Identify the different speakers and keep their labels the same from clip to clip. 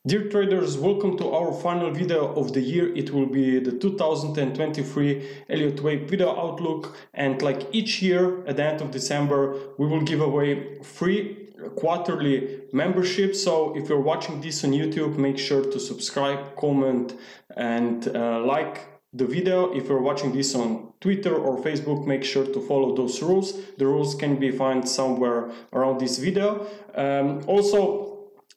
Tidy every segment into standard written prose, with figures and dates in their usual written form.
Speaker 1: Dear traders, welcome to our final video of the year. It will be the 2023 Elliott Wave video outlook, and like each year at the end of December we will give away free quarterly membership. So if you're watching this on YouTube, make sure to subscribe, comment and like the video. If you're watching this on Twitter or Facebook, make sure to follow those rules. The rules can be found somewhere around this video. Also,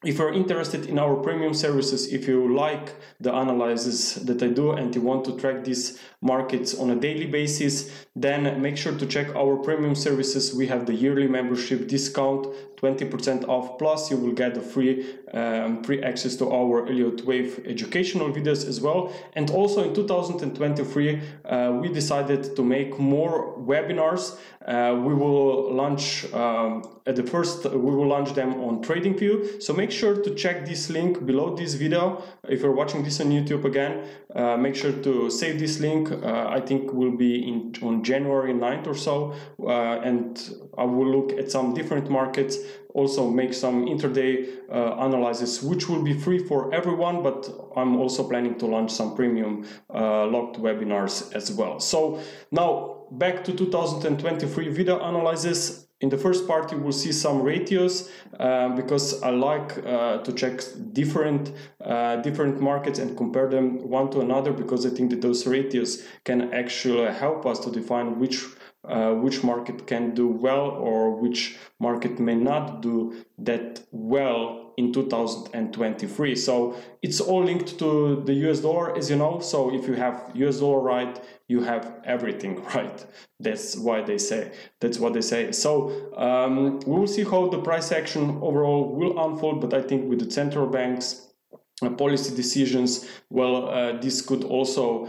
Speaker 1: if you're interested in our premium services, if you like the analysis that I do and you want to track these markets on a daily basis, then make sure to check our premium services. We have the yearly membership discount, 20% off, plus you will get a free access to our Elliott Wave educational videos as well. And also in 2023, we decided to make more webinars. We will launch we will launch them on TradingView. So make sure to check this link below this video. If you're watching this on YouTube again, make sure to save this link. I think will be on January 9th or so, and I will look at some different markets, also make some intraday analysis, which will be free for everyone, but I'm also planning to launch some premium locked webinars as well. So now back to 2023 video analysis. In the first part, you will see some ratios because I like to check different markets and compare them one to another, because I think that those ratios can actually help us to define which market can do well or which market may not do that well in 2023. So it's all linked to the US dollar, as you know. So if you have US dollar right, you have everything right. That's what they say. So we will see how the price action overall will unfold, but I think with the central banks policy decisions, well, this could also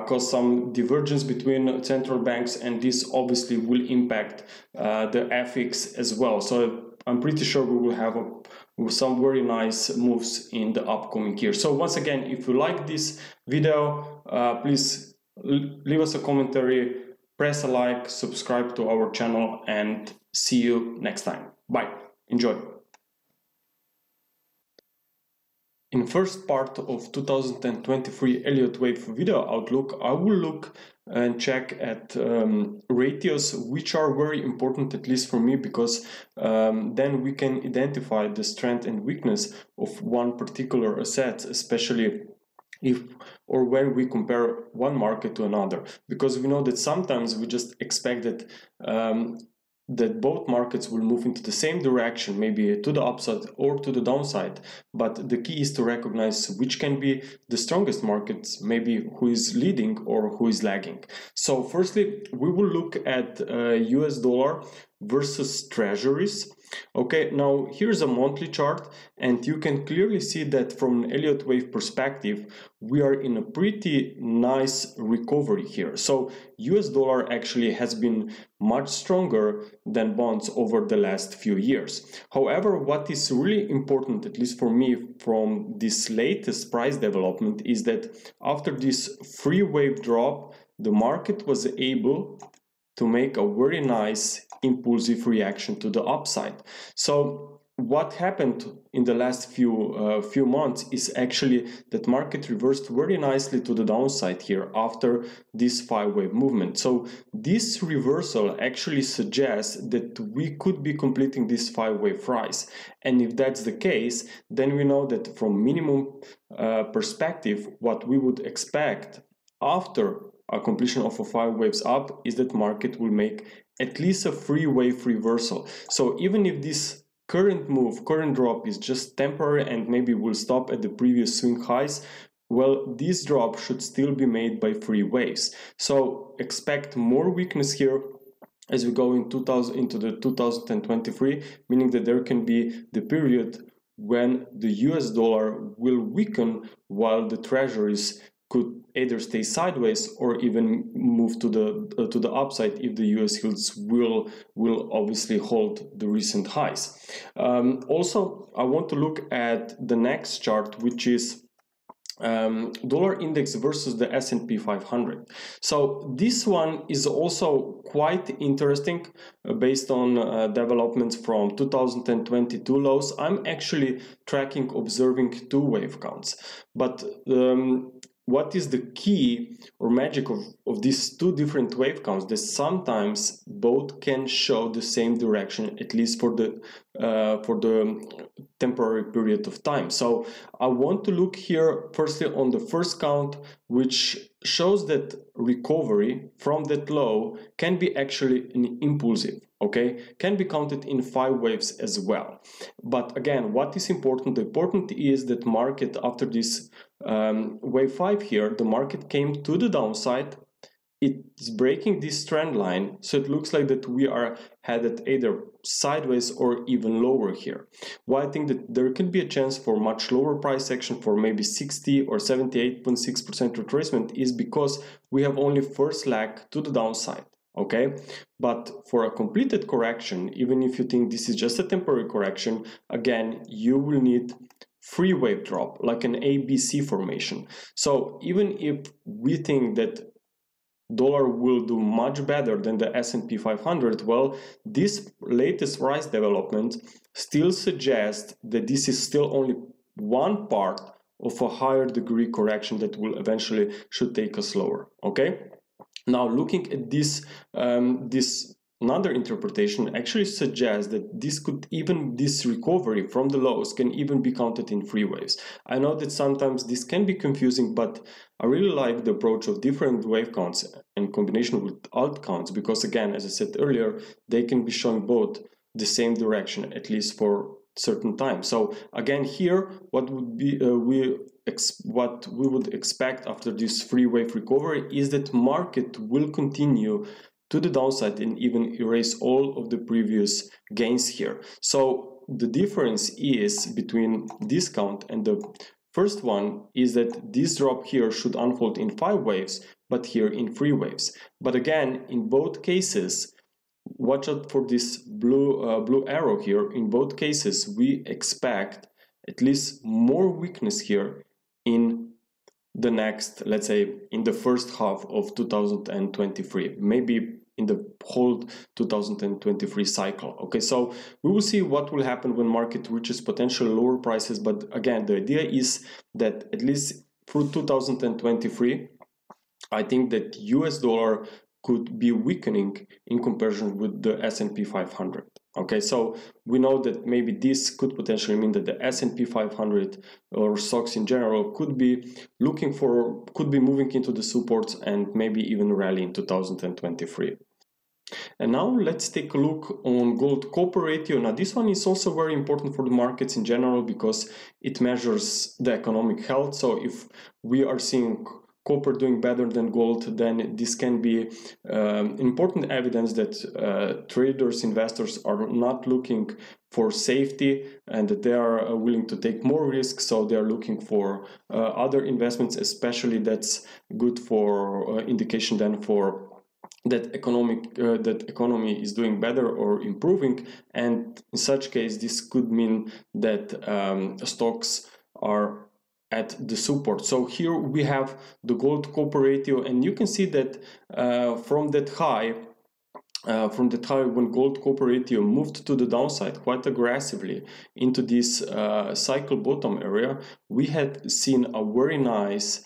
Speaker 1: cause some divergence between central banks, and this obviously will impact the FX as well. So I'm pretty sure we will have some very nice moves in the upcoming year. So once again, if you like this video, please leave us a commentary, press a like, subscribe to our channel, and see you next time. Bye. Enjoy. In first part of 2023 Elliott Wave video outlook, I will look and check at ratios, which are very important, at least for me, because then we can identify the strength and weakness of one particular asset, especially if or when we compare one market to another, because we know that sometimes we just expect that that both markets will move into the same direction, maybe to the upside or to the downside. But the key is to recognize which can be the strongest markets, maybe who is leading or who is lagging. So firstly, we will look at US dollar versus treasuries. Okay, now here's a monthly chart, and you can clearly see that from an Elliott Wave perspective, we are in a pretty nice recovery here. So US dollar actually has been much stronger than bonds over the last few years. However, what is really important, at least for me, from this latest price development is that after this free wave drop, the market was able to make a very nice impulsive reaction to the upside. So what happened in the last few months is actually that market reversed very nicely to the downside here after this 5-wave movement. So this reversal actually suggests that we could be completing this 5-wave rise, and if that's the case, then we know that from minimum perspective, what we would expect after a completion of a 5 waves up is that market will make at least a 3-wave reversal. So even if this current drop is just temporary and maybe will stop at the previous swing highs, well, this drop should still be made by 3 waves. So expect more weakness here as we go into the 2023, meaning that there can be the period when the US dollar will weaken while the treasuries could either stay sideways or even move to the upside if the US yields will obviously hold the recent highs. Also, I want to look at the next chart, which is dollar index versus the S&P 500. So this one is also quite interesting based on developments from 2022 lows. I'm actually tracking, observing two wave counts, but what is the key or magic of these two different wave counts? That sometimes both can show the same direction, at least for the temporary period of time. So I want to look here firstly on the first count, which shows that recovery from that low can be actually an impulsive, okay, can be counted in 5 waves as well. But again, what is important? The important is that market after this wave 5 here, the market came to the downside. It's breaking this trend line, so it looks like that we are headed either sideways or even lower here. Well, I think that there can be a chance for much lower price action for maybe 60 or 78.6% retracement is because we have only first leg to the downside. Okay, but for a completed correction, even if you think this is just a temporary correction, again, you will need free wave drop, like an ABC formation. So even if we think that dollar will do much better than the S&P 500, well, this latest rise development still suggests that this is still only one part of a higher degree correction that will eventually should take us lower. Okay, now looking at this another interpretation actually suggests that this recovery from the lows can even be counted in 3 waves. I know that sometimes this can be confusing, but I really like the approach of different wave counts in combination with alt counts, because again, as I said earlier, they can be showing both the same direction, at least for certain time. So again, here what would be what we would expect after this 3 wave recovery is that market will continue to the downside and even erase all of the previous gains here. So the difference is between this count and the first one is that this drop here should unfold in 5 waves, but here in 3 waves. But again, in both cases, watch out for this blue arrow here. In both cases, we expect at least more weakness here in the next, let's say, in the first half of 2023, maybe in the whole 2023 cycle. Okay, so we will see what will happen when market reaches potential lower prices. But again, the idea is that at least through 2023, I think that US dollar could be weakening in comparison with the S&P 500. Okay, so we know that maybe this could potentially mean that the S&P 500 or stocks in general could be moving into the supports and maybe even rally in 2023. And now let's take a look on gold copper ratio. Now this one is also very important for the markets in general because it measures the economic health. So if we are seeing copper doing better than gold, then this can be important evidence that traders, investors are not looking for safety and that they are willing to take more risks. So they are looking for other investments, especially that's good for indication then for that economy is doing better or improving. And in such case, this could mean that stocks are at the support. So here we have the gold copper ratio, and you can see that from that high when gold copper ratio moved to the downside quite aggressively into this cycle bottom area, we had seen a very nice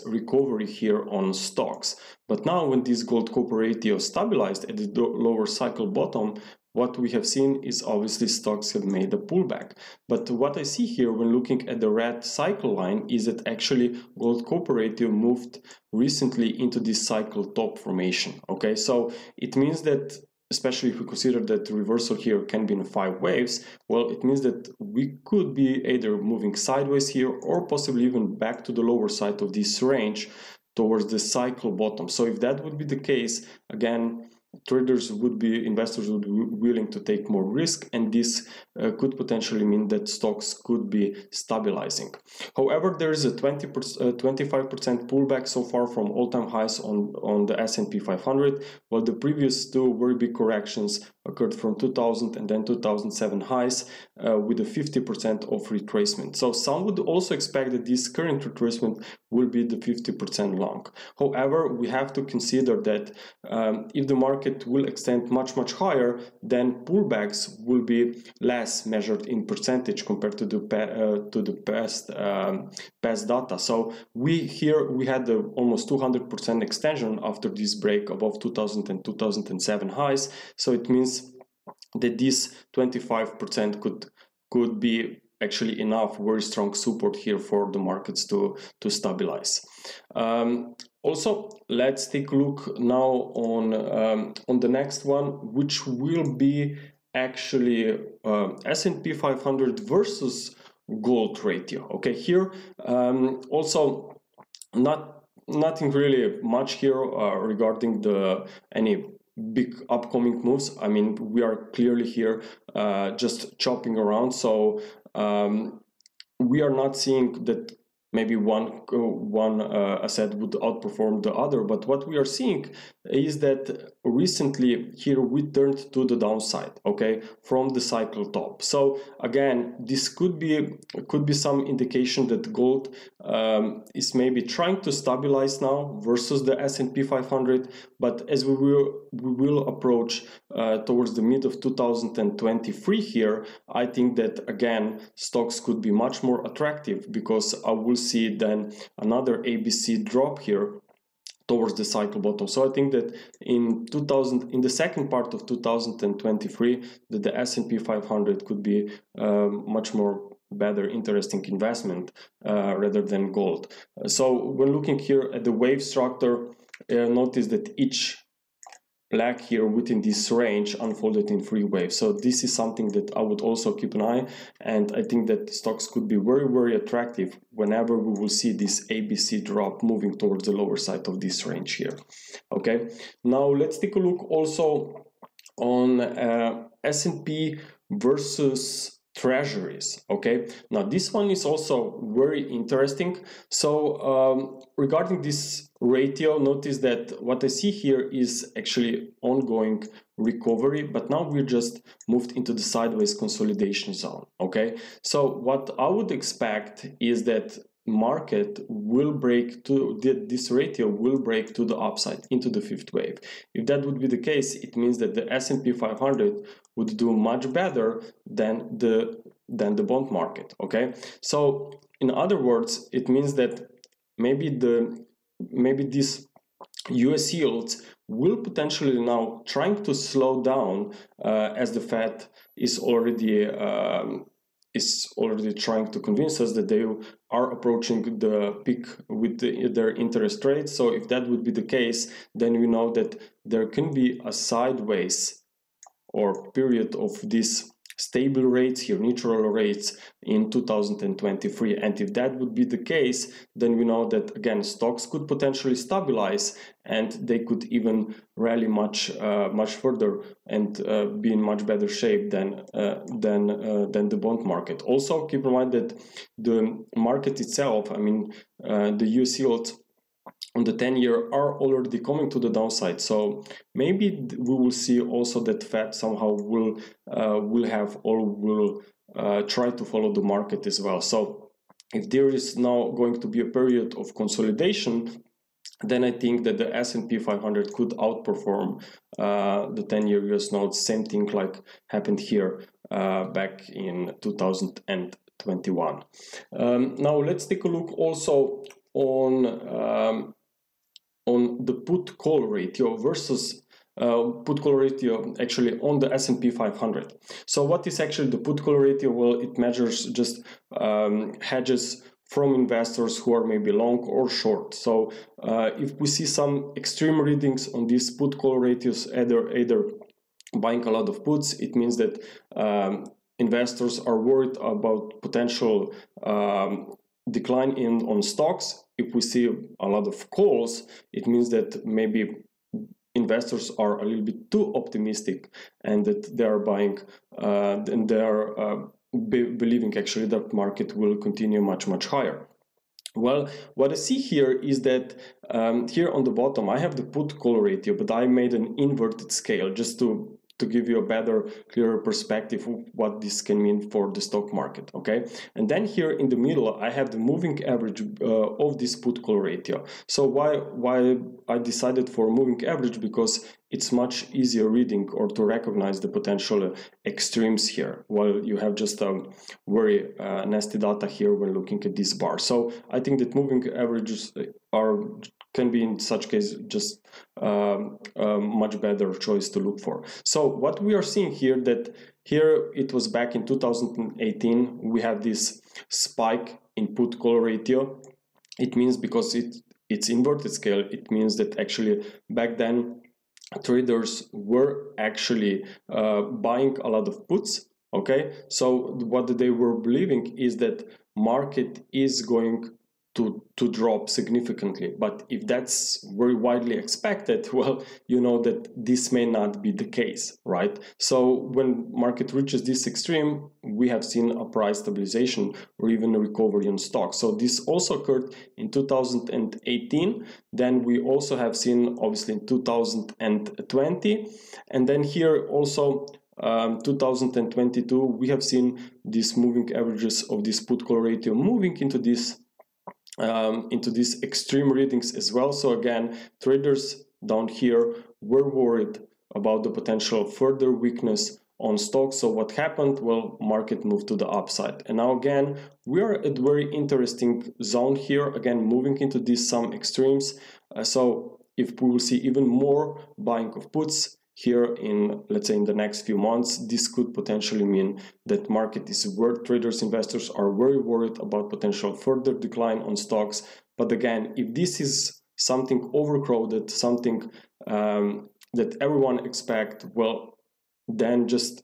Speaker 1: recovery here on stocks. But now when this gold copper ratio stabilized at the lower cycle bottom, what we have seen is obviously stocks have made a pullback. But what I see here when looking at the red cycle line is that actually gold copper ratio moved recently into this cycle top formation. Okay, so it means that, especially if we consider that the reversal here can be in 5 waves, well, it means that we could be either moving sideways here or possibly even back to the lower side of this range towards the cycle bottom. So if that would be the case, again, investors would be willing to take more risk, and this could potentially mean that stocks could be stabilizing. However, there is a 25% pullback so far from all-time highs on the S&P 500, while the previous two very big corrections occurred from 2000 and then 2007 highs with a 50% of retracement. So some would also expect that this current retracement will be the 50% long. However, we have to consider that if the market will extend much higher, then pullbacks will be less measured in percentage compared to the past data. So we had the almost 200% extension after this break above 2000 and 2007 highs. So it means that this 25% could be actually enough very strong support here for the markets to stabilize. Also, let's take a look now on the next one, which will be actually S&P 500 versus gold ratio. Okay, here also nothing really much here regarding any big upcoming moves. I mean, we are clearly here just chopping around, so we are not seeing that maybe one asset would outperform the other, but what we are seeing is that recently here we turned to the downside, okay, from the cycle top. So again, this could be some indication that gold is maybe trying to stabilize now versus the S&P 500, but as we will approach towards the mid of 2023 here, I think that again stocks could be much more attractive, because I will see then another ABC drop here towards the cycle bottom. So I think that in the second part of 2023, that the S&P 500 could be much more better interesting investment rather than gold. So when looking here at the wave structure, notice that each black here within this range unfolded in 3 waves. So this is something that I would also keep an eye, and I think that stocks could be very attractive whenever we will see this ABC drop moving towards the lower side of this range here. Okay, now let's take a look also on S&P versus treasuries. Okay, now this one is also very interesting. So regarding this ratio, notice that what I see here is actually ongoing recovery, but now we're just moved into the sideways consolidation zone. Okay, so what I would expect is that market will break to this ratio will break to the upside into the 5th wave. If that would be the case, it means that the S&P 500 would do much better than the bond market. Okay, so in other words, it means that maybe this US yields will potentially now trying to slow down as the Fed is already trying to convince us that they are approaching the peak with their interest rates. So if that would be the case, then we know that there can be a sideways or period of this stable rates here, neutral rates in 2023. And if that would be the case, then we know that again stocks could potentially stabilize and they could even rally much further and be in much better shape than the bond market. Also keep in mind that the market itself, I mean the US yields on the 10-year are already coming to the downside. So maybe we will see also that Fed somehow will try to follow the market as well. So if there is now going to be a period of consolidation, then I think that the S&P 500 could outperform the 10-year US notes. Same thing like happened here back in 2021. Now let's take a look also on the put call ratio versus put call ratio actually on the S&P 500. So what is actually the put call ratio? Well, it measures just hedges from investors who are maybe long or short. So if we see some extreme readings on these put call ratios, either buying a lot of puts, it means that investors are worried about potential decline on stocks. If we see a lot of calls, it means that maybe investors are a little bit too optimistic and that they are buying and they are believing actually that market will continue much higher. Well, what I see here is that here on the bottom I have the put call ratio, but I made an inverted scale just to to give you a better, clearer perspective of what this can mean for the stock market, okay? And then here in the middle, I have the moving average of this put-call ratio. So why I decided for moving average? Because it's much easier reading or to recognize the potential extremes here, while you have just very nasty data here when looking at this bar. So I think that moving averages can be in such case just a much better choice to look for. So what we are seeing here, that here it was back in 2018, we had this spike in put-call ratio. It means because it's inverted scale, it means that actually back then traders were actually buying a lot of puts, okay? So what they were believing is that market is going to drop significantly. But if that's very widely expected, well, you know that this may not be the case, right? So when market reaches this extreme, we have seen a price stabilization or even a recovery in stocks. So this also occurred in 2018. Then we also have seen obviously in 2020. And then here also 2022, we have seen these moving averages of this put-call ratio moving into these extreme readings as well. So again, traders down here were worried about the potential further weakness on stocks. So what happened? Well, market moved to the upside. And now again, we are at very interesting zone here, again, moving into these some extremes. So if we will see even more buying of puts here in, let's say, in the next few months, this could potentially mean that market is worth traders, investors are very worried about potential further decline on stocks. But again, if this is something overcrowded, something that everyone expects, well, then just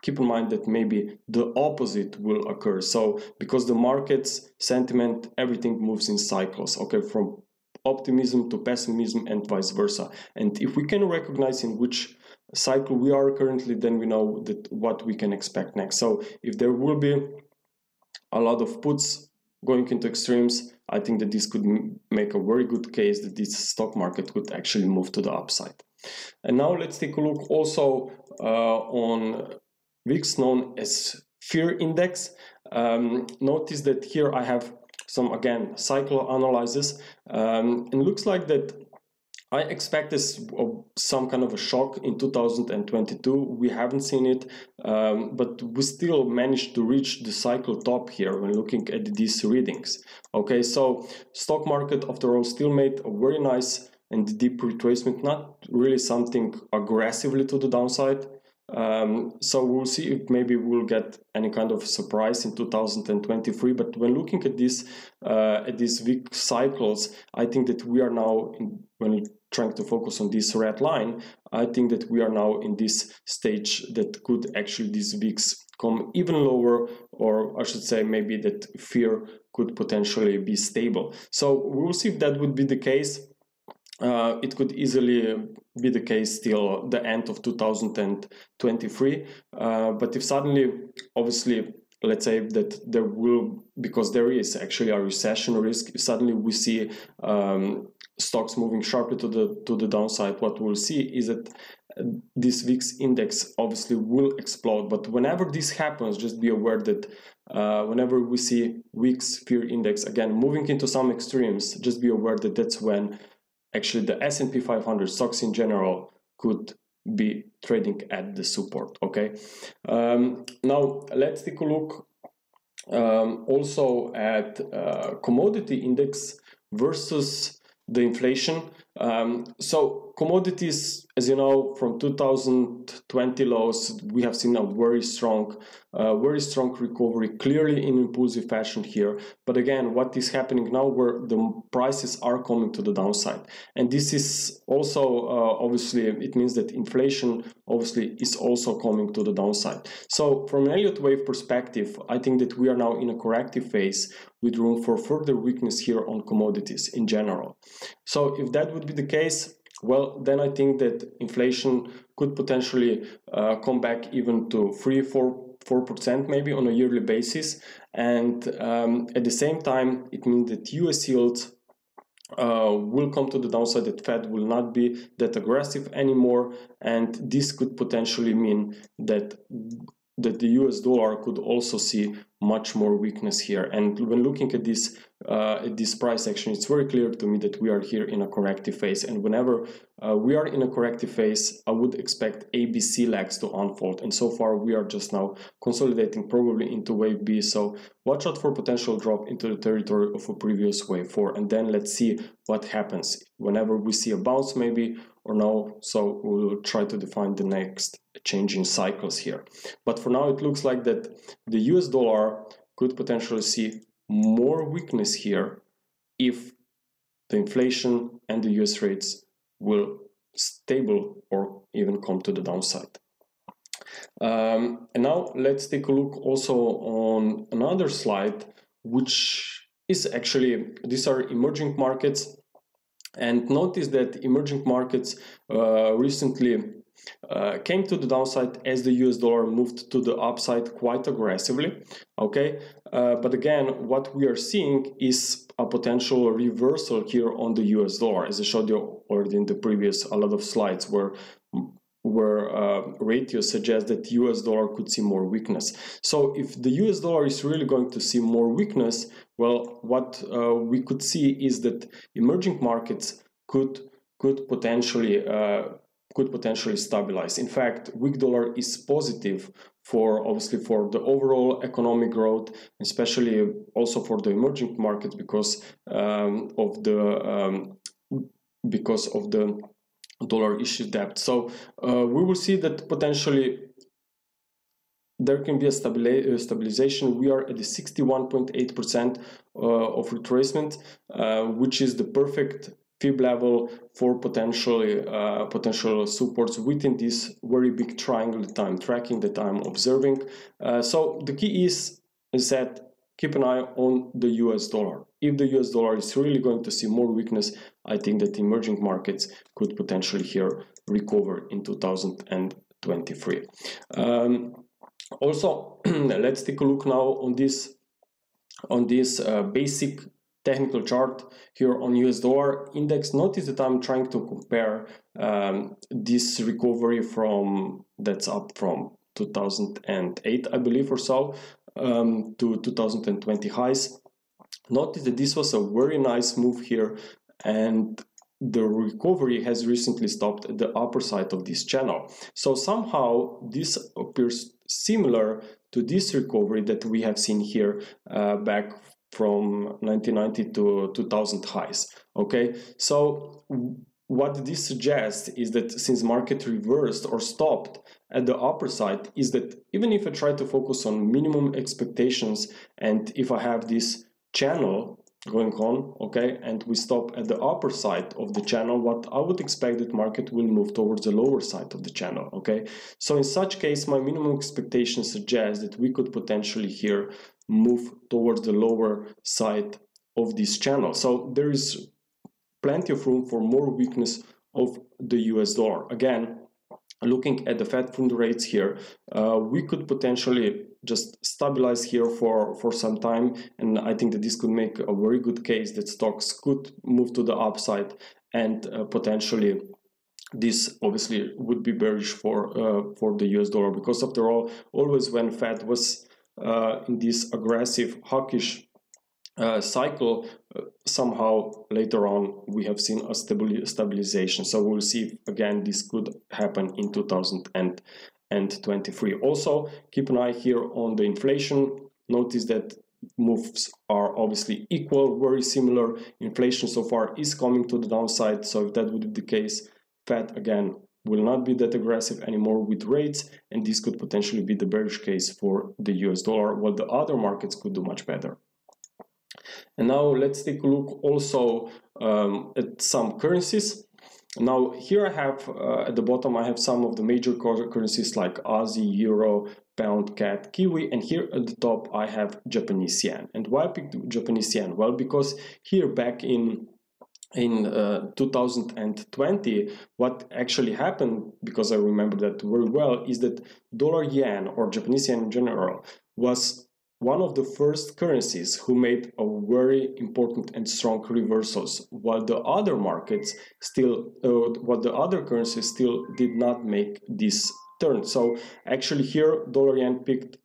Speaker 1: keep in mind that maybe the opposite will occur. So because the market's sentiment, everything moves in cycles, okay, from optimism to pessimism and vice versa. And if we can recognize in which cycle we are currently, then we know that what we can expect next. So if there will be a lot of puts going into extremes, I think that this could make a very good case that this stock market could actually move to the upside. And now let's take a look also on VIX, known as fear index. Notice that here I have some, again, cycle analysis, and looks like that I expect some kind of a shock in 2022. We haven't seen it, but we still managed to reach the cycle top here when looking at these readings. Okay, so stock market after all still made a very nice and deep retracement, not really something aggressively to the downside. So we'll see if maybe we'll get any kind of surprise in 2023. But when looking at these week cycles, I think that we are now, when trying to focus on this red line, I think that we are now in this stage that could actually these weeks come even lower, or I should say maybe that fear could potentially be stable. So we'll see if that would be the case. It could easily be the case till the end of 2023. But if suddenly, obviously, let's say that there will, because there is actually a recession risk, if suddenly we see stocks moving sharply to the downside, what we'll see is that this VIX index obviously will explode. But whenever this happens, just be aware that whenever we see VIX fear index again moving into some extremes, just be aware that that's when actually the S&P 500 stocks in general could be trading at the support, okay? Now let's take a look also at commodity index versus the inflation. So commodities, as you know, from 2020 lows, we have seen a very strong recovery, clearly in impulsive fashion here. But again, what is happening now, where the prices are coming to the downside, and this is also obviously it means that inflation obviously is also coming to the downside. So from an Elliott wave perspective, I think that we are now in a corrective phase with room for further weakness here on commodities in general. So if that would be the case, well, then I think that inflation could potentially come back even to 3-4% maybe on a yearly basis. And at the same time, it means that US yields will come to the downside, that Fed will not be that aggressive anymore, and this could potentially mean that the US dollar could also see much more weakness here. And when looking at this price action, it's very clear to me that we are here in a corrective phase, and whenever we are in a corrective phase, I would expect ABC legs to unfold, and so far we are just now consolidating probably into wave B, so watch out for potential drop into the territory of a previous wave 4, and then let's see what happens whenever we see a bounce maybe or no. So we'll try to define the next changing cycles here, but for now it looks like that the US dollar could potentially see more weakness here if the inflation and the US rates will stable or even come to the downside. And now let's take a look also on another slide, which is actually, these are emerging markets, and notice that emerging markets recently came to the downside as the US dollar moved to the upside quite aggressively. Okay, but again, what we are seeing is a potential reversal here on the US dollar, as I showed you already in the previous a lot of slides where ratios suggest that US dollar could see more weakness. So if the US dollar is really going to see more weakness, well, what we could see is that emerging markets could potentially stabilize. In fact, weak dollar is positive for obviously for the overall economic growth, especially also for the emerging markets because of the dollar issue debt. So we will see that potentially there can be a stabilization. We are at the 61.8% of retracement, which is the perfect fib level for potential supports within this very big triangle that I'm tracking, that I'm observing. So the key is that keep an eye on the US dollar. If the US dollar is really going to see more weakness, I think that emerging markets could potentially here recover in 2023. Also, let's take a look now on this basic technical chart here on US dollar index. Notice that I'm trying to compare this recovery that's up from 2008, I believe, or so, to 2020 highs. Notice that this was a very nice move here, and the recovery has recently stopped at the upper side of this channel. So somehow this appears similar to this recovery that we have seen here back from 1990 to 2000 highs. Okay, so what this suggests is that since market reversed or stopped at the upper side, is that even if I try to focus on minimum expectations, and if I have this channel going on, okay, and we stop at the upper side of the channel, what I would expect that market will move towards the lower side of the channel. Okay, so in such case, my minimum expectation suggests that we could potentially here move towards the lower side of this channel. So there is plenty of room for more weakness of the US dollar. Again, looking at the Fed fund rates here, we could potentially just stabilize here for some time, and I think that this could make a very good case that stocks could move to the upside, and potentially this obviously would be bearish for the US dollar, because after all, always when Fed was in this aggressive hawkish cycle, somehow later on we have seen a stabilization. So we'll see if again this could happen in 2023. Also keep an eye here on the inflation. Notice that moves are obviously equal, very similar. Inflation so far is coming to the downside, so if that would be the case, Fed again will not be that aggressive anymore with rates, and this could potentially be the bearish case for the US dollar, while the other markets could do much better. And now let's take a look also at some currencies. Now here I have at the bottom I have some of the major currencies like Aussie, Euro, Pound, CAD, Kiwi, and here at the top I have Japanese yen. And why I picked Japanese yen? Well, because here back in 2020, what actually happened, because I remember that very well, is that dollar yen, or Japanese yen in general, was one of the first currencies who made a very important and strong reversals, while the other markets still, while the other currencies still did not make this turn. So actually here, dollar yen peaked.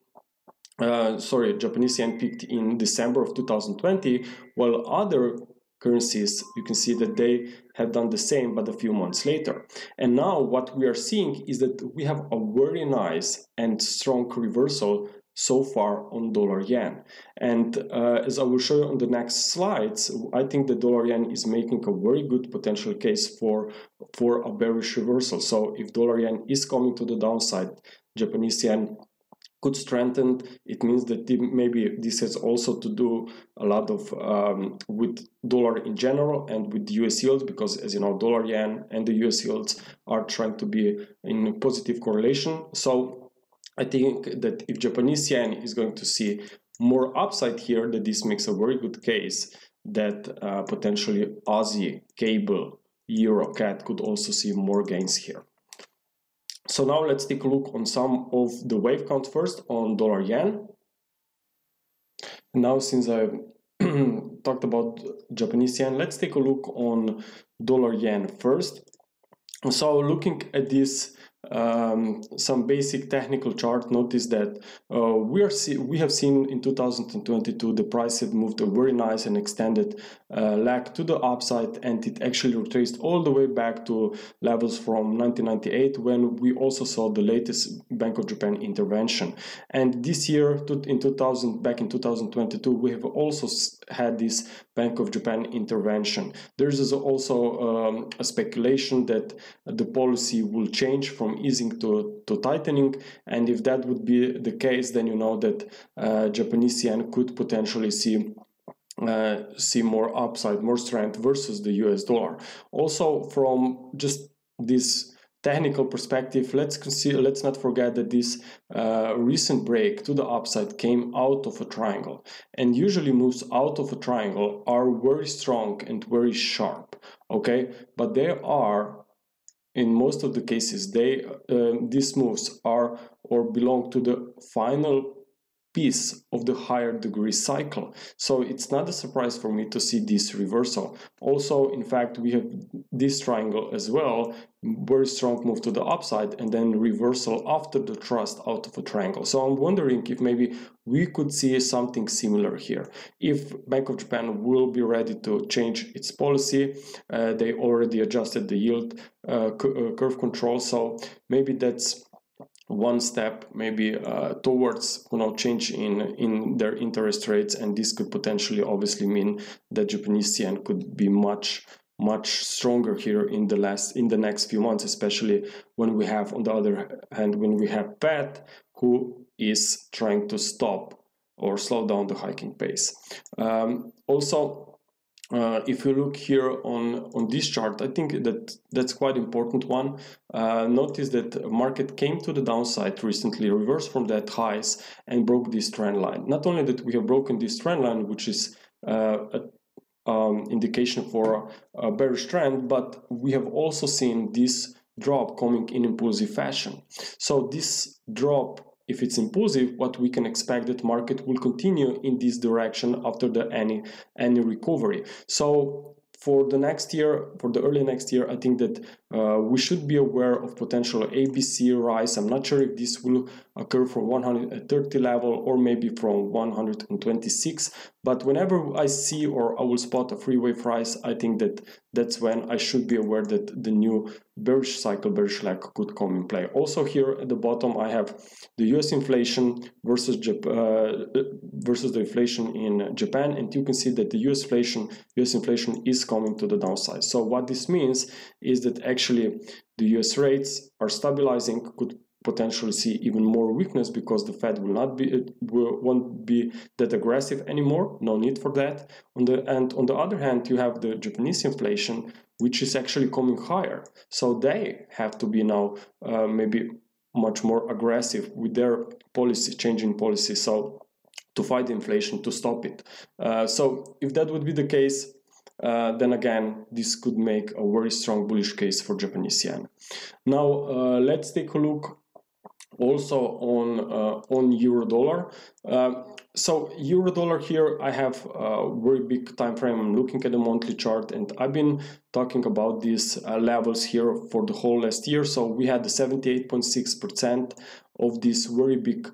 Speaker 1: Japanese yen peaked in December of 2020, while other currencies, you can see that they have done the same, but a few months later. And now what we are seeing is that we have a very nice and strong reversal so far on dollar yen. And as I will show you on the next slides, I think the dollar yen is making a very good potential case for a bearish reversal. So if dollar yen is coming to the downside, Japanese yen could strengthen. It means that maybe this has also to do a lot of with dollar in general and with US yields, because as you know, dollar yen and the US yields are trying to be in positive correlation. So I think that if Japanese yen is going to see more upside here, that this makes a very good case that potentially Aussie, cable, euro, CAD could also see more gains here. So now let's take a look on some of the wave count first on dollar yen. Now, since I talked about Japanese yen, let's take a look on dollar yen first. So looking at this, some basic technical chart, notice that we have seen in 2022 the price had moved a very nice and extended leg to the upside, and it actually retraced all the way back to levels from 1998, when we also saw the latest Bank of Japan intervention. And this year, back in 2022, we have also had this Bank of Japan intervention. There's also a speculation that the policy will change from easing to tightening, and if that would be the case, then you know that Japanese yen could potentially see more upside, more strength versus the US dollar. Also, from just this technical perspective, let's not forget that this recent break to the upside came out of a triangle, and usually moves out of a triangle are very strong and very sharp, okay? But they are, in most of the cases, these moves are or belong to the final piece of the higher degree cycle. So it's not a surprise for me to see this reversal. Also, in fact, we have this triangle as well, very strong move to the upside, and then reversal after the thrust out of a triangle. So I'm wondering if maybe we could see something similar here. If Bank of Japan will be ready to change its policy, they already adjusted the yield curve control, so maybe that's one step maybe towards change in their interest rates, and this could potentially obviously mean that Japanese yen could be much stronger here in the next few months, especially when we have, on the other hand, when we have Fed who is trying to stop or slow down the hiking pace. If you look here on this chart, I think that's quite important one. Notice that market came to the downside recently, reversed from that highs, and broke this trend line. Not only that we have broken this trend line, which is indication for a bearish trend, but we have also seen this drop coming in impulsive fashion. So this drop, if it's impulsive, what we can expect that market will continue in this direction after any recovery. So for the next year, for the early next year, I think that we should be aware of potential ABC rise. I'm not sure if this will occur from 130 level or maybe from 126, but whenever I see or I will spot a free wave rise, I think that that's when I should be aware that the new bearish leg could come in play. Also here at the bottom, I have the US inflation versus the inflation in Japan, and you can see that the US inflation is coming to the downside. So what this means is that actually the US rates are stabilizing, could potentially see even more weakness because the Fed won't be that aggressive anymore. No need for that. On the other hand, you have the Japanese inflation, which is actually coming higher. So they have to be now maybe much more aggressive with their policy, changing policy, so to fight inflation, to stop it. So if that would be the case, then again, this could make a very strong bullish case for Japanese yen. Now, let's take a look also on euro dollar. So euro dollar here, I have a very big time frame. I'm looking at the monthly chart, and I've been talking about these levels here for the whole last year. So we had the 78.6% of this very big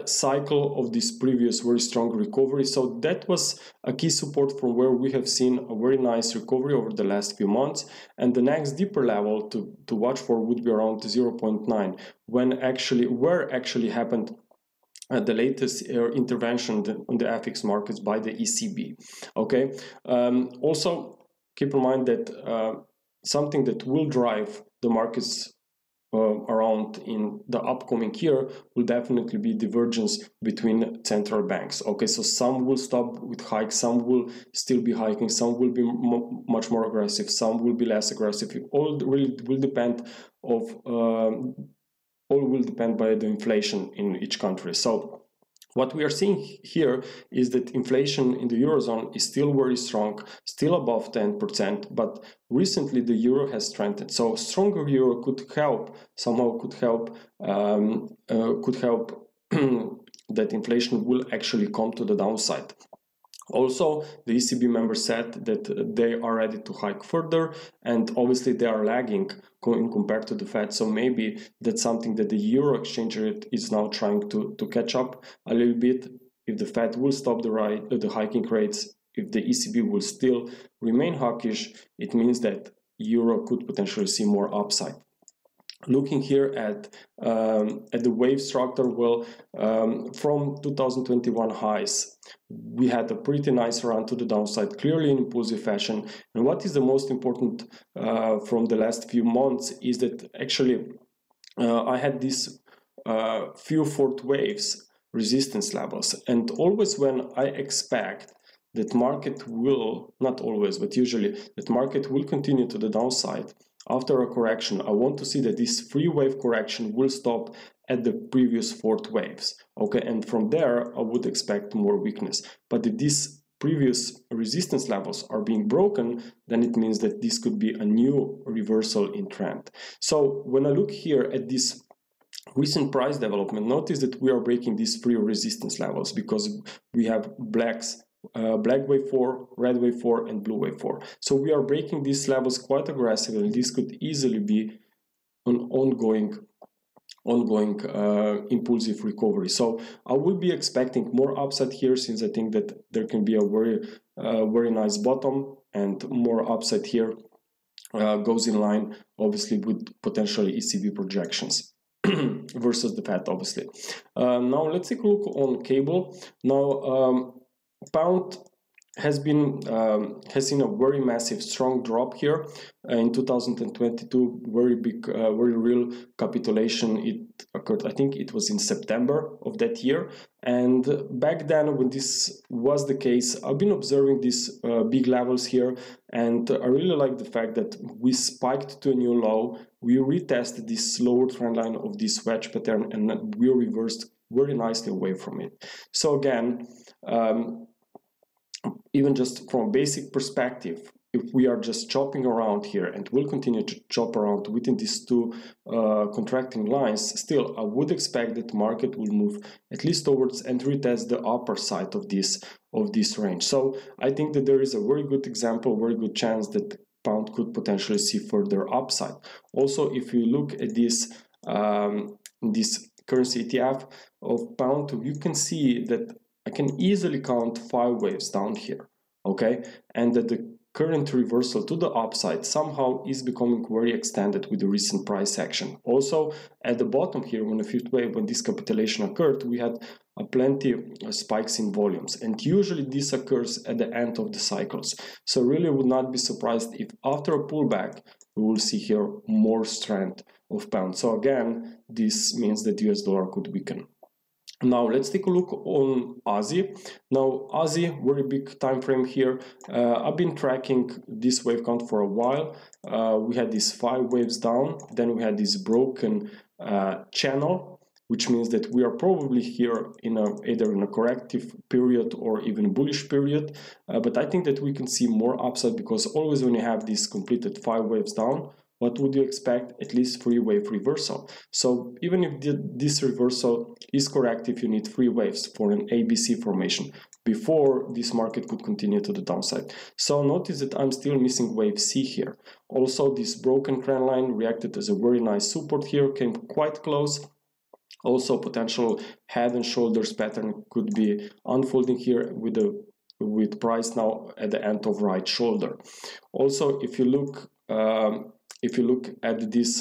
Speaker 1: cycle of this previous very strong recovery. So that was a key support from where we have seen a very nice recovery over the last few months. And the next deeper level to watch for would be around 0.9, where actually happened the latest intervention on the FX markets by the ECB. Okay. Also, keep in mind that something that will drive the markets around in the upcoming year will definitely be divergence between central banks. Okay, so some will stop with hikes, some will still be hiking, some will be much more aggressive, some will be less aggressive. It all really will depend by the inflation in each country. So what we are seeing here is that inflation in the Eurozone is still very strong, still above 10%, but recently the euro has strengthened. So stronger euro could help that inflation will actually come to the downside. Also, the ECB members said that they are ready to hike further, and obviously they are lagging compared to the Fed. So maybe that's something that the euro exchange rate is now trying to catch up a little bit. If the Fed will stop the hiking rates, if the ECB will still remain hawkish, it means that euro could potentially see more upside. Looking here at the wave structure, well, from 2021 highs, we had a pretty nice run to the downside, clearly in impulsive fashion. And what is the most important from the last few months is that actually I had these few fourth waves resistance levels, and always when I expect that market will, not always, but usually that market will continue to the downside after a correction, I want to see that this free wave correction will stop at the previous fourth waves. Okay, and from there I would expect more weakness. But if these previous resistance levels are being broken, then it means that this could be a new reversal in trend. So when I look here at this recent price development, notice that we are breaking these three resistance levels because we have black wave 4, red wave 4, and blue wave 4. So we are breaking these levels quite aggressively. This could easily be an ongoing impulsive recovery. So I will be expecting more upside here, since I think that there can be a very nice bottom, and more upside here goes in line obviously with potentially ECB projections versus the Fed, obviously. Now let's take a look on cable. Now pound has seen a very massive strong drop here in 2022. Very big, very real capitulation. It occurred, I think it was in September of that year. And back then, when this was the case, I've been observing these big levels here, and I really like the fact that we spiked to a new low. We retested this lower trend line of this wedge pattern, and we reversed very nicely away from it. So again, even just from a basic perspective, if we are just chopping around here and will continue to chop around within these two contracting lines, still I would expect that the market will move at least towards and retest the upper side of this range. So I think that there is a very good example, very good chance that pound could potentially see further upside. Also, if you look at this currency ETF of pound, you can see that I can easily count 5 waves down here, okay? And that the current reversal to the upside somehow is becoming very extended with the recent price action. Also, at the bottom here, on the fifth wave, when this capitulation occurred, we had plenty of spikes in volumes. And usually this occurs at the end of the cycles. So really would not be surprised if after a pullback, we will see here more strength of pound. So again, this means that US dollar could weaken. Now let's take a look on Aussie. Now Aussie, very big time frame here. I've been tracking this wave count for a while. We had these 5 waves down, then we had this broken channel, which means that we are probably here in either in a corrective period or even bullish period. But I think that we can see more upside, because always when you have this completed 5 waves down, what would you expect? At least 3-wave reversal. So even if this reversal is correct, if you need 3 waves for an ABC formation before this market could continue to the downside. So notice that I'm still missing wave C here. Also, this broken trend line reacted as a very nice support here, came quite close. Also, potential head and shoulders pattern could be unfolding here with price now at the end of right shoulder. Also, if you look at this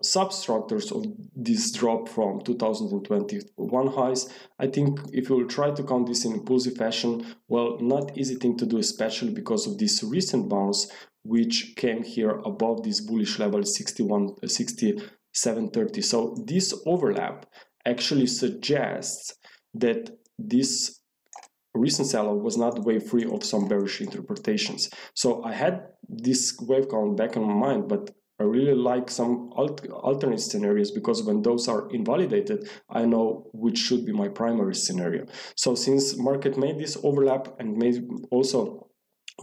Speaker 1: substructures of this drop from 2021 highs, I think if you will try to count this in impulsive fashion, well, not easy thing to do, especially because of this recent bounce which came here above this bullish level 67.30. So this overlap actually suggests that this recent sell-off was not wave free of some bearish interpretations. So I had this wave count back in my mind, but I really like some alternate scenarios, because when those are invalidated, I know which should be my primary scenario. So since market made this overlap and also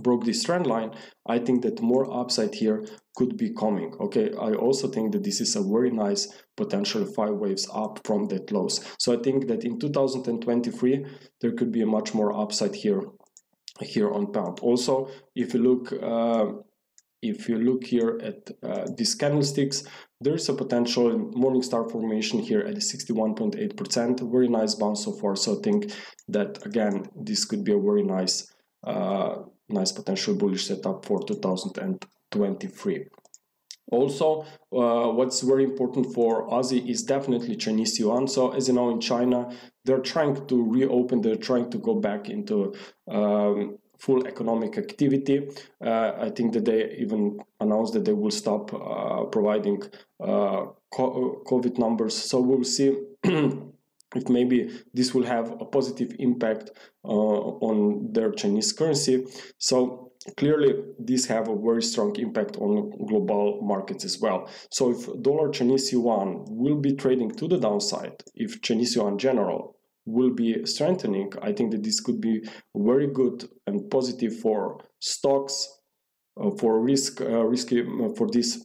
Speaker 1: broke this trend line, I think that more upside here could be coming. Okay, I also think that this is a very nice potential 5 waves up from that lows. So I think that in 2023 there could be a much more upside here on pound. Also, if you look here at these candlesticks, there is a potential morning star formation here at 61.8%. Very nice bounce so far. So I think that again this could be a very nice potential bullish setup for 2023. Also, what's very important for Aussie is definitely Chinese yuan. So as you know, in China, they're trying to reopen, they're trying to go back into full economic activity. I think that they even announced that they will stop providing COVID numbers. So we'll see if maybe this will have a positive impact on their Chinese currency. So clearly this have a very strong impact on global markets as well. So if dollar Chinese yuan will be trading to the downside, if Chinese yuan general will be strengthening, I think that this could be very good and positive for stocks, for risky for this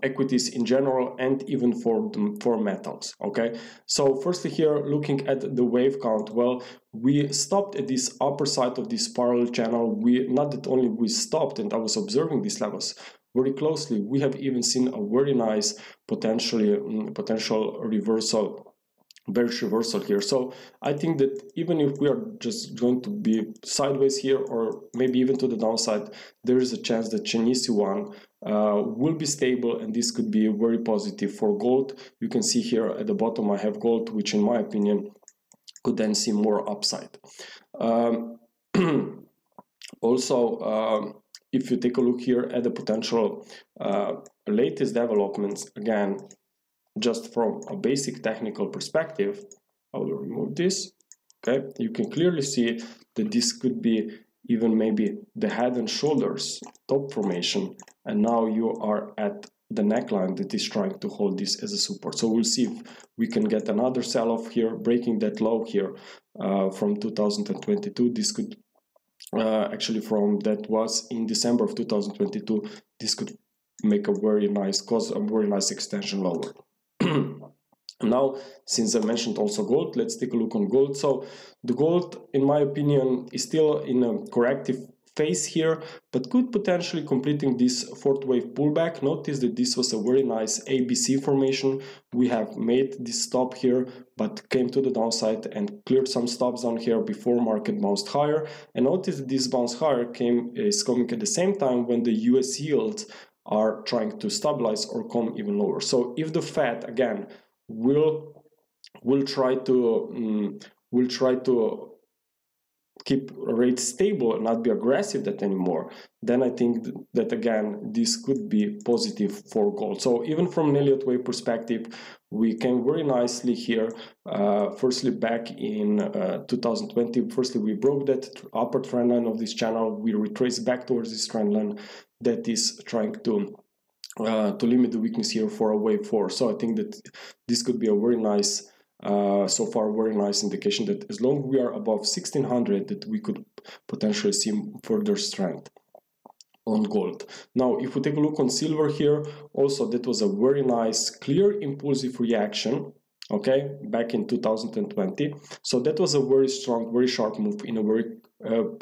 Speaker 1: equities in general, and even for metals. Okay, so firstly here, looking at the wave count, well, we stopped at this upper side of this parallel channel. We not that only we stopped, and I was observing these levels very closely, we have even seen a very nice potential reversal, bearish reversal here. So I think that even if we are just going to be sideways here, or maybe even to the downside, there is a chance that Chinese yuan will be stable, and this could be very positive for gold. You can see here at the bottom I have gold, which in my opinion could then see more upside. Also, if you take a look here at the potential latest developments, again, just from a basic technical perspective, I will remove this. Okay, you can clearly see that this could be even maybe the head and shoulders top formation, and now you are at the neckline that is trying to hold this as a support. So we'll see if we can get another sell-off here, breaking that low here from 2022. This could actually, from that was in December of 2022, this could make a very nice extension lower. Now, since I mentioned also gold, let's take a look on gold. So the gold, in my opinion, is still in a corrective phase here, but could potentially completing this fourth wave pullback. Notice that this was a very nice ABC formation. We have made this stop here, but came to the downside and cleared some stops down here before market bounced higher. And notice that this bounce higher is coming at the same time when the US yields are trying to stabilize or come even lower. So if the Fed again will try to keep rates stable and not be aggressive that anymore, then I think that again this could be positive for gold. So even from an Elliott wave perspective, we came very nicely here. Firstly, back in 2020, firstly we broke that upper trend line of this channel. We retraced back towards this trend line that is trying to limit the weakness here for a wave 4. So I think that this could be a very nice, so far very nice indication that as long as we are above 1600, that we could potentially see further strength. on gold. Now, if we take a look on silver here, also that was a very nice, clear, impulsive reaction, okay, back in 2020. So that was a very strong, very sharp move in a very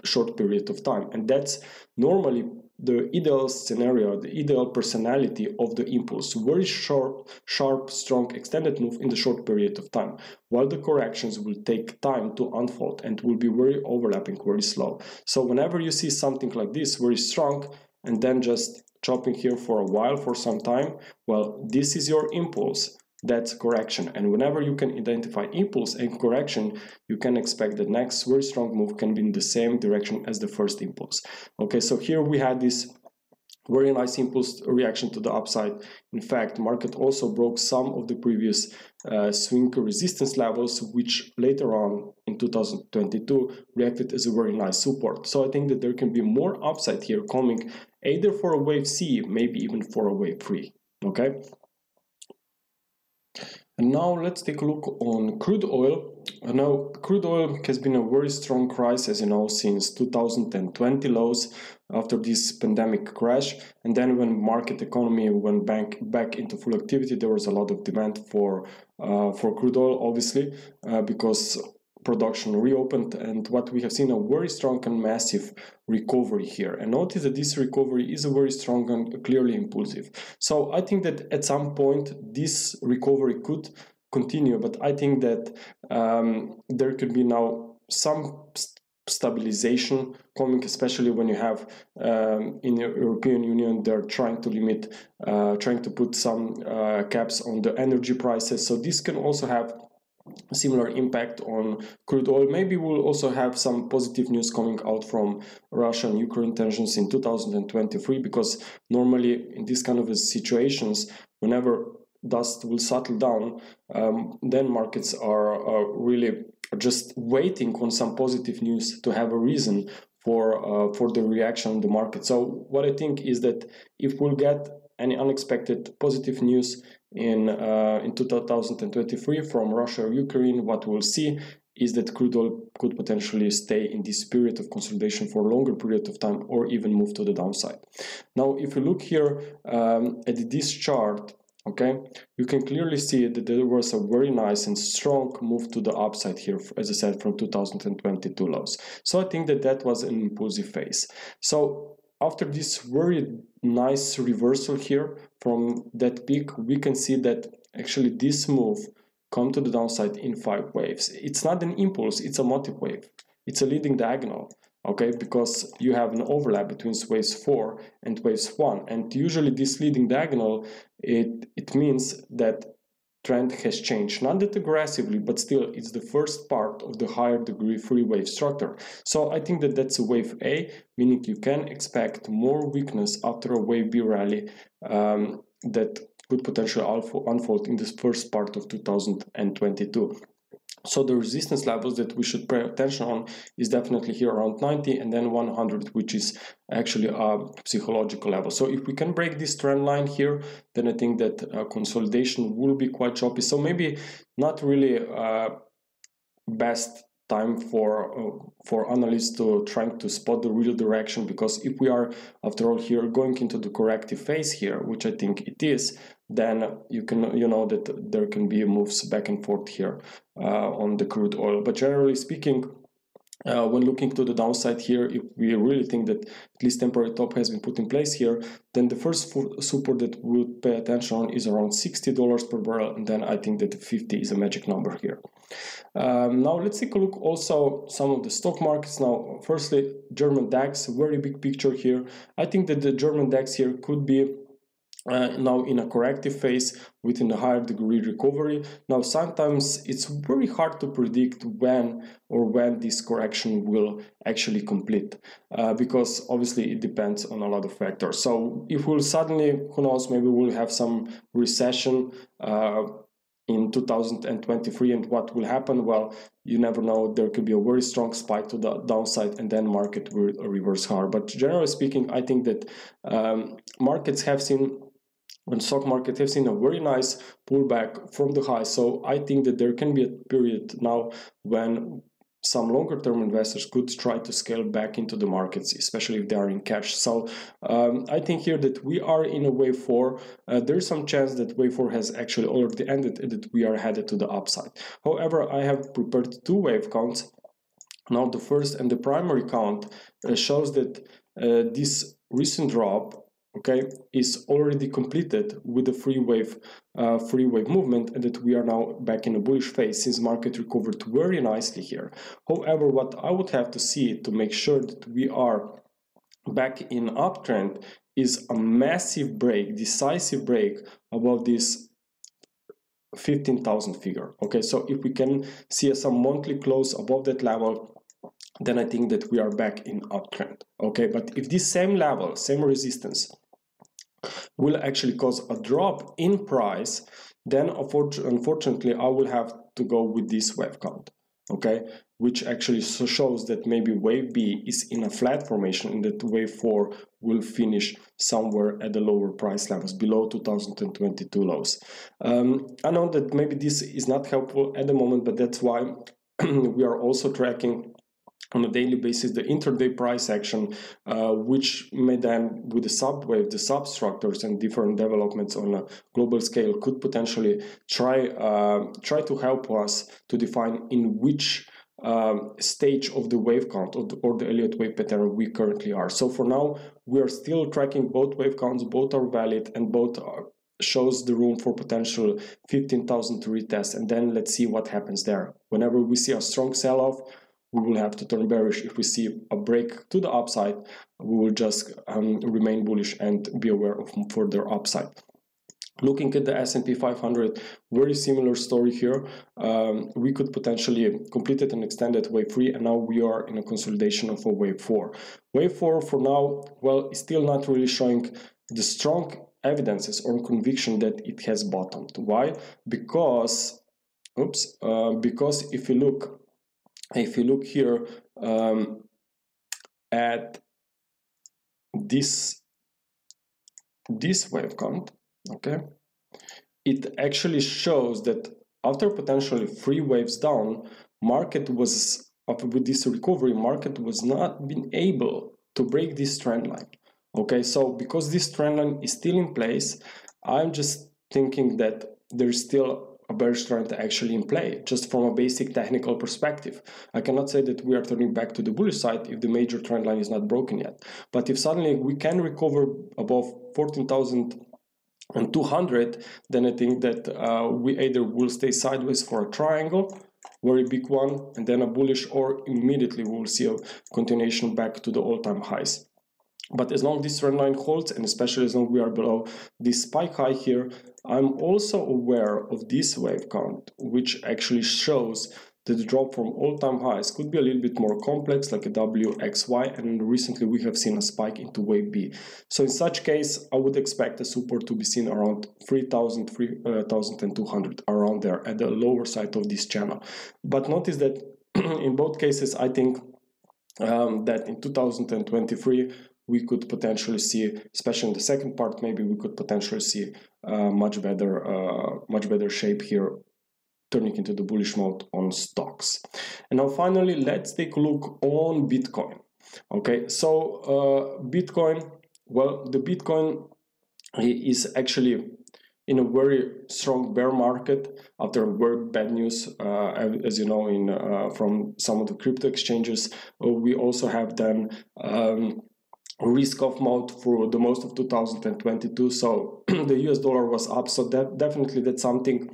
Speaker 1: short period of time. And that's normally the ideal scenario, the ideal personality of the impulse. Very short, sharp, strong, extended move in the short period of time, while the corrections will take time to unfold and will be very overlapping, very slow. So whenever you see something like this, very strong, and then just chopping here for a while, for some time, well, this is your impulse. That's correction. And whenever you can identify impulse and correction, you can expect the next very strong move can be in the same direction as the first impulse. Okay, so here we had this very nice impulse reaction to the upside. In fact, market also broke some of the previous swing resistance levels, which later on in 2022 reacted as a very nice support. So I think that there can be more upside here coming either for a wave C, maybe even for a wave 3. Okay. And now let's take a look on crude oil. Now, crude oil has been a very strong rise, as you know, since 2020 lows after this pandemic crash. And then when market economy went back into full activity, there was a lot of demand for crude oil, obviously, because production reopened, and what we have seen a very strong and massive recovery here. And notice that this recovery is a very strong and clearly impulsive. So I think that at some point this recovery could continue, but I think that there could be now some stabilization coming, especially when you have in the European Union, they're trying to limit, trying to put some caps on the energy prices. So this can also have a similar impact on crude oil. Maybe we'll also have some positive news coming out from Russia and Ukraine tensions in 2023, because normally in these kind of situations, whenever dust will settle down, then markets are really just waiting on some positive news to have a reason for the reaction on the market. So what I think is that if we'll get any unexpected positive news in 2023 from Russia or Ukraine, what we'll see is that crude oil could potentially stay in this period of consolidation for a longer period of time, or even move to the downside. Now, if you look here at this chart, okay, you can clearly see that there was a very nice and strong move to the upside here, as I said, from 2022 lows. So I think that that was an impulsive phase. So after this very nice reversal here from that peak, we can see that actually this move come to the downside in 5 waves. It's not an impulse, it's a motive wave. It's a leading diagonal, okay, because you have an overlap between waves 4 and waves 1. And usually this leading diagonal, it means that trend has changed, not that aggressively, but still it's the first part of the higher degree 3-wave structure. So I think that that's a wave A, meaning you can expect more weakness after a wave B rally that could potentially unfold in this first part of 2022. So the resistance levels that we should pay attention on is definitely here around 90 and then 100, which is actually a psychological level. So if we can break this trend line here, then I think that consolidation will be quite choppy. So maybe not really best time for analysts to trying to spot the real direction, because if we are after all here going into the corrective phase here, which I think it is, then you know that there can be moves back and forth here on the crude oil. But generally speaking, when looking to the downside here, if we really think that at least temporary top has been put in place here, then the first support that we would pay attention on is around $60 per barrel, and then I think that 50 is a magic number here. Now let's take a look also some of the stock markets. Now, firstly, German DAX, very big picture here. I think that the German DAX here could be now in a corrective phase within a higher degree recovery. Now, sometimes it's very hard to predict when this correction will actually complete, because obviously it depends on a lot of factors. So if we'll suddenly, who knows, maybe we'll have some recession in 2023, and what will happen? Well, you never know. There could be a very strong spike to the downside, and then market will reverse hard. But generally speaking, I think that markets have seen, and stock market have seen a very nice pullback from the high. So I think that there can be a period now when some longer term investors could try to scale back into the markets, especially if they are in cash. So I think here that we are in a wave 4. There's some chance that wave 4 has actually already ended and that we are headed to the upside. However, I have prepared 2 wave counts. Now the first and the primary count shows that this recent drop, okay, is already completed with the free wave movement, and that we are now back in a bullish phase since market recovered very nicely here. However, what I would have to see to make sure that we are back in uptrend is a massive break, decisive break above this 15,000 figure. Okay, so if we can see some monthly close above that level, then I think that we are back in uptrend. Okay, but if this same level, same resistance will actually cause a drop in price, then unfortunately I will have to go with this wave count, okay, which actually shows that maybe wave B is in a flat formation and that wave 4 will finish somewhere at the lower price levels below 2022 lows. I know that maybe this is not helpful at the moment, but that's why we are also tracking on a daily basis the intraday price action, which may then, with the subwave, the substructures and different developments on a global scale, could potentially try to help us to define in which stage of the wave count or the Elliott wave pattern we currently are. So for now, we are still tracking both wave counts, both are valid, and both shows the room for potential 15,000 to retest, and then let's see what happens there. Whenever we see a strong sell-off, we will have to turn bearish. If we see a break to the upside, we will just remain bullish and be aware of further upside. Looking at the S&P 500, very similar story here. We could potentially complete it and extend it wave 3, and now we are in a consolidation of a wave 4. Wave 4 for now, well, is still not really showing the strong evidences or conviction that it has bottomed. Why? Because if you look here at this wave count, okay, it actually shows that after potentially 3 waves down, market was up with this recovery, market was not been able to break this trend line. Okay, so because this trend line is still in place, I'm just thinking that there's still a bearish trend actually in play, just from a basic technical perspective. I cannot say that we are turning back to the bullish side if the major trend line is not broken yet. But if suddenly we can recover above 14,200, then I think that we either will stay sideways for a triangle, very big one, and then a bullish, or immediately we will see a continuation back to the all-time highs. But as long as this trend line holds, and especially as long as we are below this spike high here, I'm also aware of this wave count, which actually shows that the drop from all-time highs could be a little bit more complex, like a WXY, and recently we have seen a spike into wave B. So in such case, I would expect a support to be seen around 3,000, 3,200, around there at the lower side of this channel. But notice that in both cases, I think that in 2023, we could potentially see, especially in the second part, maybe we could potentially see much better shape here, turning into the bullish mode on stocks. And now finally, let's take a look on Bitcoin. Okay, so Bitcoin, well, the Bitcoin is actually in a very strong bear market after very bad news, as you know, from some of the crypto exchanges. We also have then risk off mode for the most of 2022, so the US dollar was up, so that definitely that's something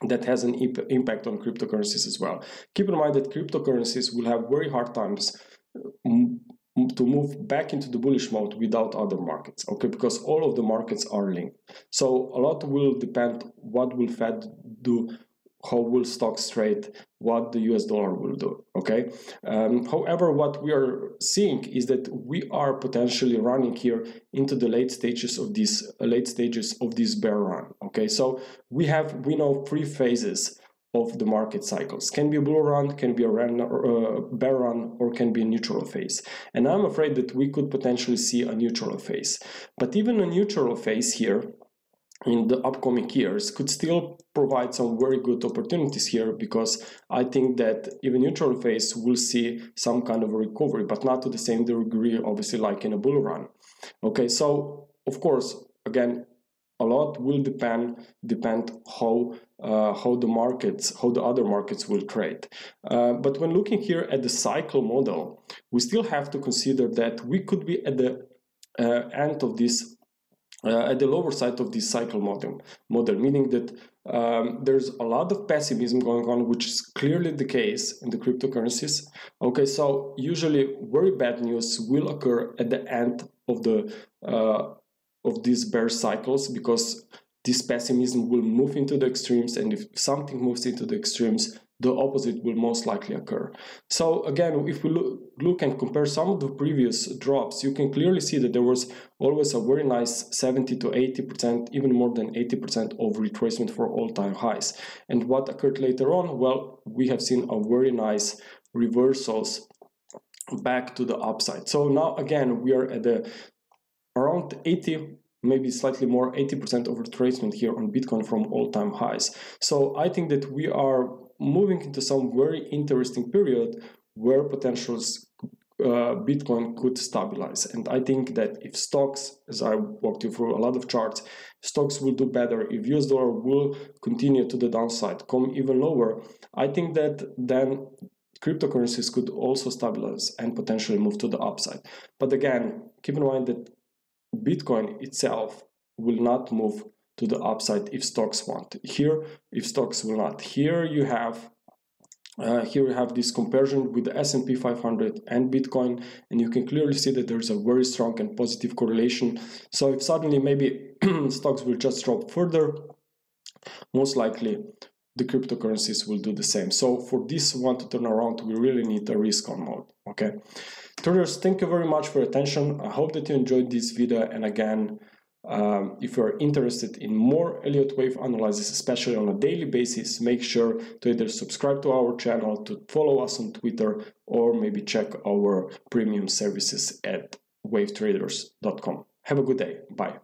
Speaker 1: that has an impact on cryptocurrencies as well. Keep in mind that cryptocurrencies will have very hard times to move back into the bullish mode without other markets, okay, because all of the markets are linked. So a lot will depend what will Fed do, how will stocks trade, what the US dollar will do, okay? However, what we are seeing is that we are potentially running here into the late stages of this bear run, okay? So we know 3 phases of the market cycles. Can be a bull run, can be a bear run, or can be a neutral phase. And I'm afraid that we could potentially see a neutral phase. But even a neutral phase here in the upcoming years could still provide some very good opportunities here, because I think that even neutral phase will see some kind of a recovery, but not to the same degree, obviously, like in a bull run. Okay, so of course, again, a lot will depend how the other markets will trade. But when looking here at the cycle model, we still have to consider that we could be at the end of this. At the lower side of this cycle model, meaning that there's a lot of pessimism going on, which is clearly the case in the cryptocurrencies. Okay, so usually very bad news will occur at the end of these bear cycles, because this pessimism will move into the extremes, and if something moves into the extremes, the opposite will most likely occur. So again, if we look and compare some of the previous drops, you can clearly see that there was always a very nice 70 to 80%, even more than 80% of retracement for all-time highs. And what occurred later on? Well, we have seen a very nice reversals back to the upside. So now again, we are at the around 80, maybe slightly more, 80% of retracement here on Bitcoin from all-time highs. So I think that we are moving into some very interesting period where potentials Bitcoin could stabilize. And I think that if stocks, as I walked you through a lot of charts, stocks will do better. If US dollar will continue to the downside, come even lower, I think that then cryptocurrencies could also stabilize and potentially move to the upside. But again, keep in mind that Bitcoin itself will not move to the upside if stocks want. Here, if stocks will not. Here you have this comparison with the S&P 500 and Bitcoin, and you can clearly see that there's a very strong and positive correlation. So if suddenly maybe stocks will just drop further, most likely the cryptocurrencies will do the same. So for this one to turn around, we really need a risk on mode. Okay, traders, thank you very much for your attention. I hope that you enjoyed this video, and again, if you're interested in more Elliott wave analysis, especially on a daily basis, make sure to either subscribe to our channel, to follow us on Twitter, or maybe check our premium services at wavetraders.com. Have a good day. Bye.